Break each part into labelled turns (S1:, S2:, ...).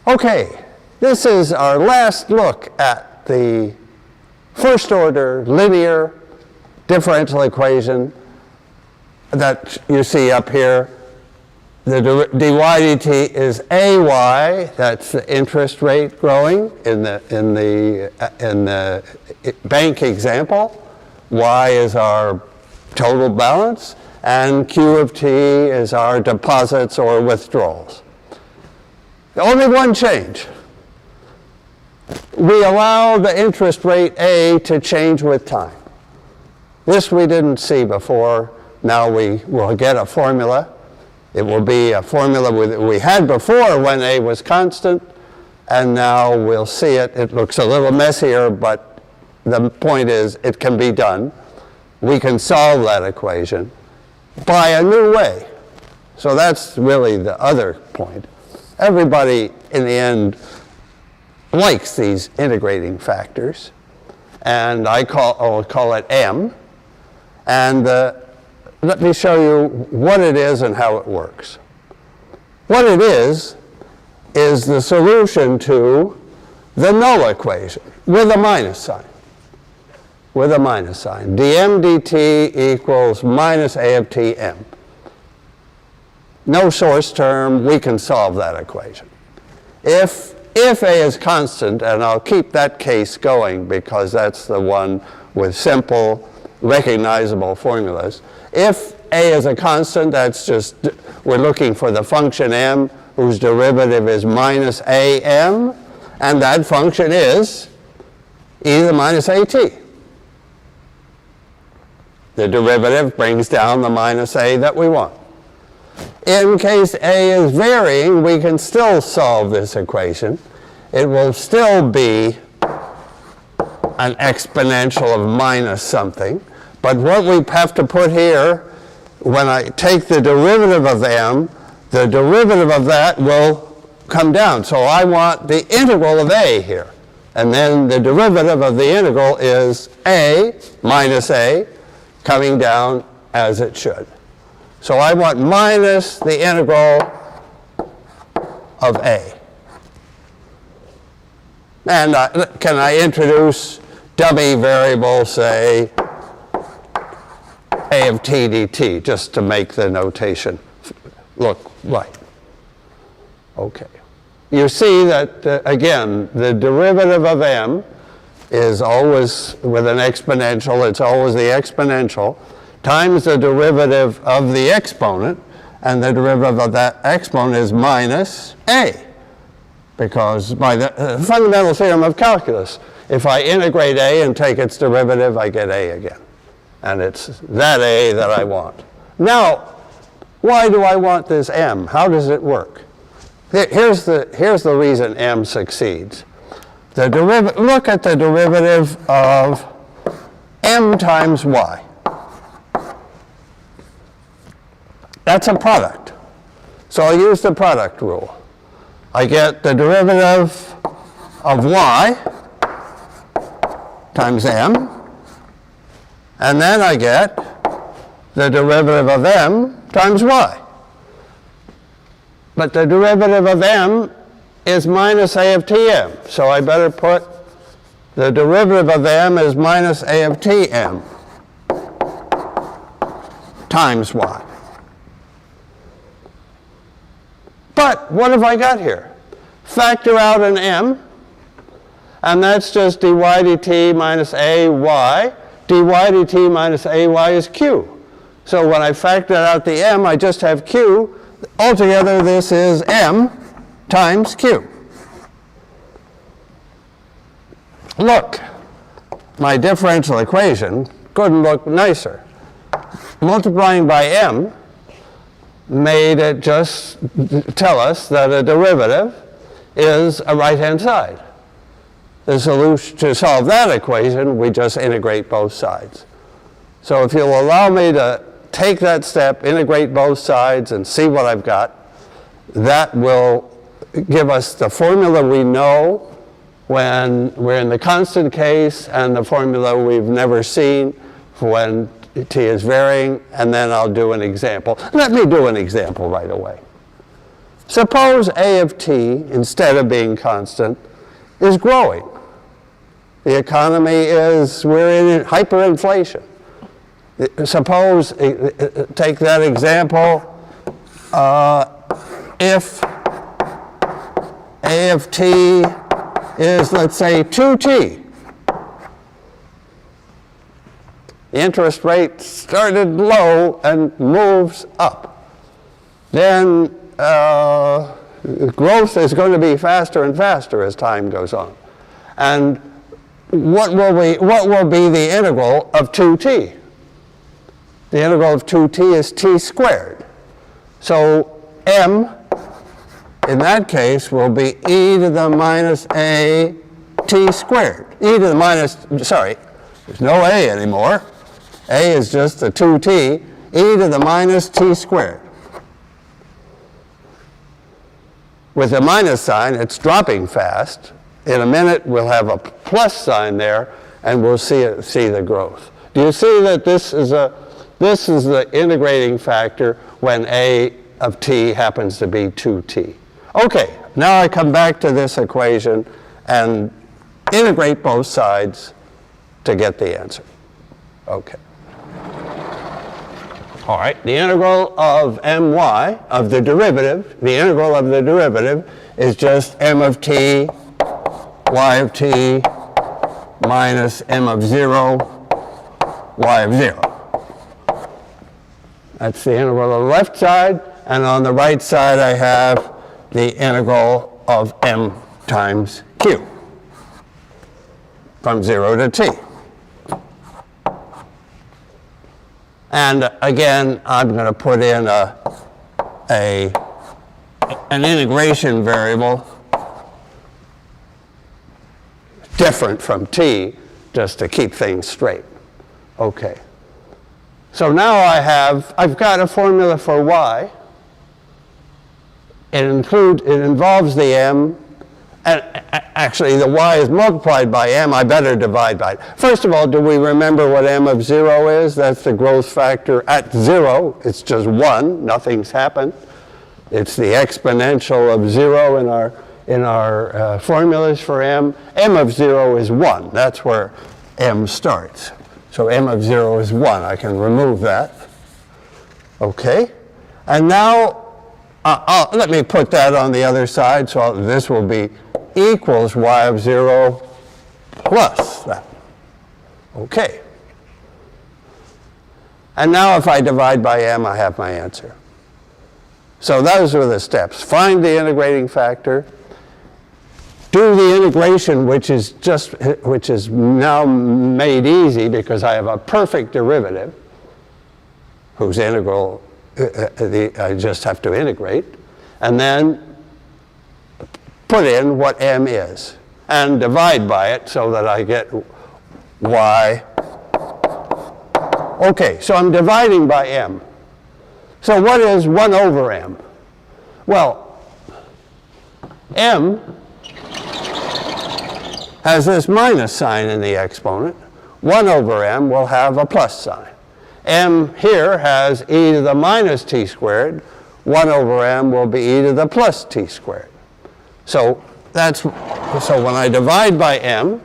S1: Okay, this is our last look at the first order linear differential equation that you see up here. The dy dt is ay, that's the interest rate growing in the bank example. Y is our total balance, and q of t is our deposits or withdrawals. Only one change. We allow the interest rate A to change with time. This we didn't see before. Now we will get a formula. It will be a formula we had before when A was constant, and now we'll see it. It looks a little messier, but the point is it can be done. We can solve that equation by a new way. So that's really the other point. Everybody, in the end, likes these integrating factors, and I'll call it M. And let me show you what it is and how it works. What it is the solution to the null equation with a minus sign. With a minus sign. dm dt equals minus a of t m. No source term, we can solve that equation. If A is constant, and I'll keep that case going because that's the one with simple, recognizable formulas. If A is a constant, that's just, we're looking for the function m whose derivative is minus am, and that function is e to the minus at. The derivative brings down the minus a that we want. In case A is varying, we can still solve this equation. It will still be an exponential of minus something. But what we have to put here, when I take the derivative of m, the derivative of that will come down. So I want the integral of A here. And then the derivative of the integral is A minus A coming down as it should. So I want minus the integral of A. And can I introduce dummy variable, say, A of t dt, just to make the notation look right. Okay. You see that, again, the derivative of m is always with an exponential. It's always the exponential times the derivative of the exponent, and the derivative of that exponent is minus a, because by the fundamental theorem of calculus, if I integrate a and take its derivative, I get a again. And it's that a that I want. Now, why do I want this m? How does it work? Here's the reason m succeeds. Look at the derivative of m times y. That's a product. So I'll use the product rule. I get the derivative of y times m, and then I get the derivative of m times y. But the derivative of m is minus a of tm, so I better put the derivative of m is minus a of tm times y. But what have I got here? Factor out an m, and that's just dy dt minus ay. dy dt minus ay is q. So when I factor out the m, I just have q. Altogether, this is m times q. Look, my differential equation couldn't look nicer. Multiplying by m made it just tell us that a derivative is a right-hand side. The solution to solve that equation, we just integrate both sides. So if you'll allow me to take that step, integrate both sides, and see what I've got, that will give us the formula we know when we're in the constant case, and the formula we've never seen for when t is varying, and then I'll do an example. Let me do an example right away. Suppose a of t, instead of being constant, is growing. The economy is, we're in hyperinflation. Suppose, take that example, if a of t is, let's say, 2t. The interest rate started low and moves up. Then growth is going to be faster and faster as time goes on. And what will be the integral of 2t? The integral of 2t is t squared. So m, in that case, will be e to the minus a t squared. E to the minus, sorry, there's no a anymore. A is just the 2t, e to the minus t squared. With the minus sign, it's dropping fast. In a minute, we'll have a plus sign there, and we'll see the growth. Do you see that this is the integrating factor when a of t happens to be 2t? Okay, now I come back to this equation and integrate both sides to get the answer. Okay. All right, the integral of my, of the derivative, the integral of the derivative is just m of t, y of t, minus m of 0, y of 0. That's the integral on the left side, and on the right side I have the integral of m times q from 0 to t. And again, I'm going to put in an integration variable different from t, just to keep things straight. Okay. So now I've got a formula for y. It involves the m, and actually the y is multiplied by m. I better divide by it. First of all, do we remember what m of 0 is? That's the growth factor at 0. It's just 1. Nothing's happened. It's the exponential of 0 in our formulas for m. M of 0 is 1. That's where m starts. So m of 0 is 1. I can remove that. Okay. And now, let me put that on the other side. So this will be equals y of 0 plus that. Okay. And now if I divide by m, I have my answer. So those are the steps. Find the integrating factor. Do the integration, which is now made easy because I have a perfect derivative whose integral I just have to integrate, and then put in what m is and divide by it so that I get y. Okay, so I'm dividing by m. So what is 1 over m? Well, m has this minus sign in the exponent. 1 over m will have a plus sign. M here has e to the minus t squared. 1 over m will be e to the plus t squared. So when I divide by m,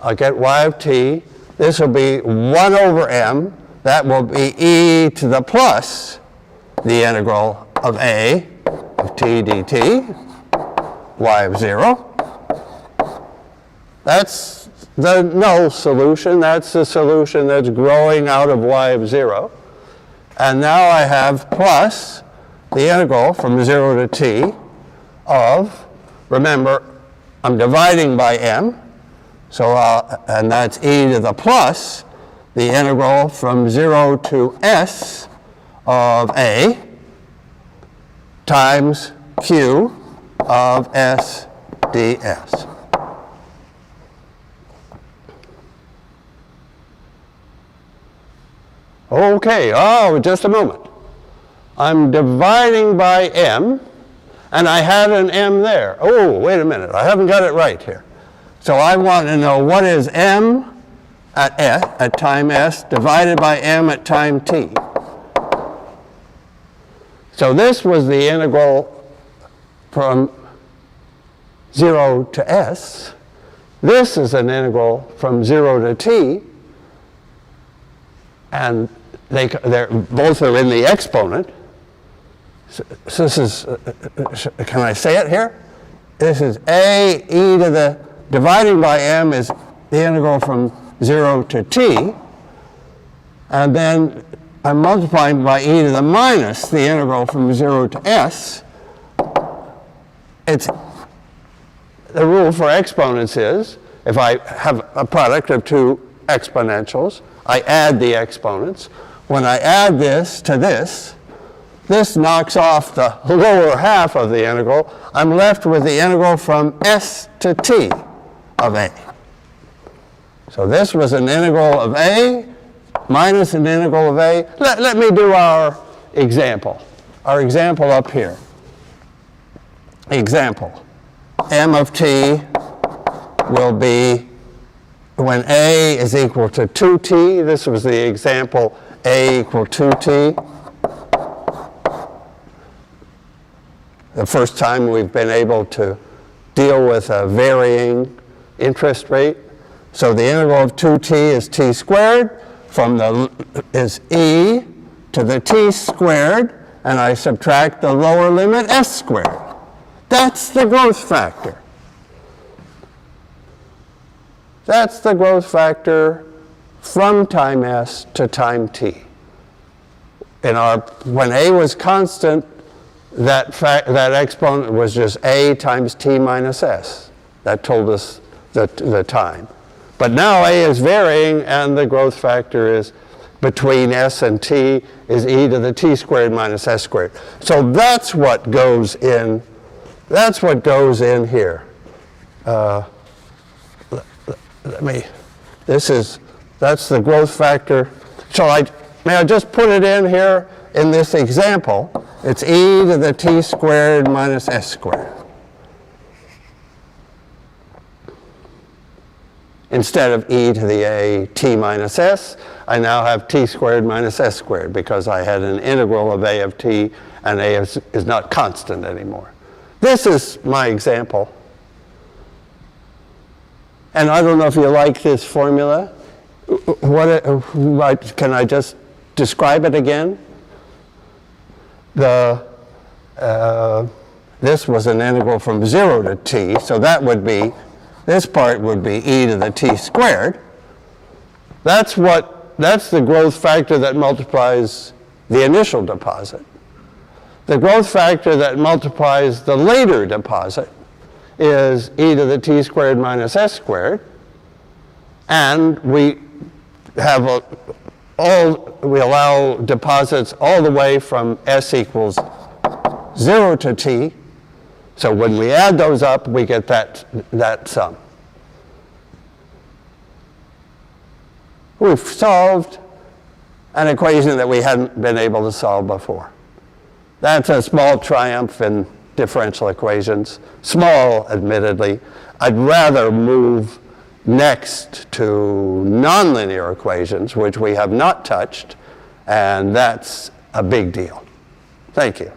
S1: I get y of t. This will be 1 over m. That will be e to the plus the integral of a of t dt, y of 0. That's the null solution. That's the solution that's growing out of y of 0. And now I have plus the integral from 0 to t of, remember, I'm dividing by m, so and that's e to the plus the integral from 0 to s of a times q of s ds. Okay, just a moment. I'm dividing by m, and I had an m there. Oh, wait a minute, I haven't got it right here. So I want to know what is m at time s divided by m at time t. So this was the integral from 0 to s. This is an integral from 0 to t, and both are in the exponent. So this is, can I say it here? This is a e to the, dividing by m is the integral from 0 to t, and then I'm multiplying by e to the minus the integral from 0 to s. It's, the rule for exponents is, if I have a product of two exponentials, I add the exponents. When I add this to this knocks off the lower half of the integral. I'm left with the integral from s to t of a. So this was an integral of a minus an integral of a. Let me do our example. Our example up here. Example. M of t will be, when a is equal to 2t, this was the example, a equal 2t. The first time we've been able to deal with a varying interest rate. So the integral of 2t is t squared, is e to the t squared, and I subtract the lower limit s squared. That's the growth factor. That's the growth factor from time s to time t. When a was constant, that exponent was just a times t minus s. That told us the time. But now a is varying, and the growth factor is between s and t is e to the t squared minus s squared. So that's what goes in. That's what goes in here. That's the growth factor. May I just put it in here in this example? It's e to the t squared minus s squared. Instead of e to the a t minus s, I now have t squared minus s squared because I had an integral of a of t, and a is not constant anymore. This is my example. And I don't know if you like this formula. Can I just describe it again? This was an integral from 0 to t, so that would be, this part would be e to the t squared. That's the growth factor that multiplies the initial deposit. The growth factor that multiplies the later deposit is e to the t squared minus s squared, and we allow deposits all the way from s equals 0 to t. So when we add those up, we get that sum. We've solved an equation that we hadn't been able to solve before. That's a small triumph in differential equations. Small, admittedly. I'd rather move next to nonlinear equations, which we have not touched, and that's a big deal. Thank you.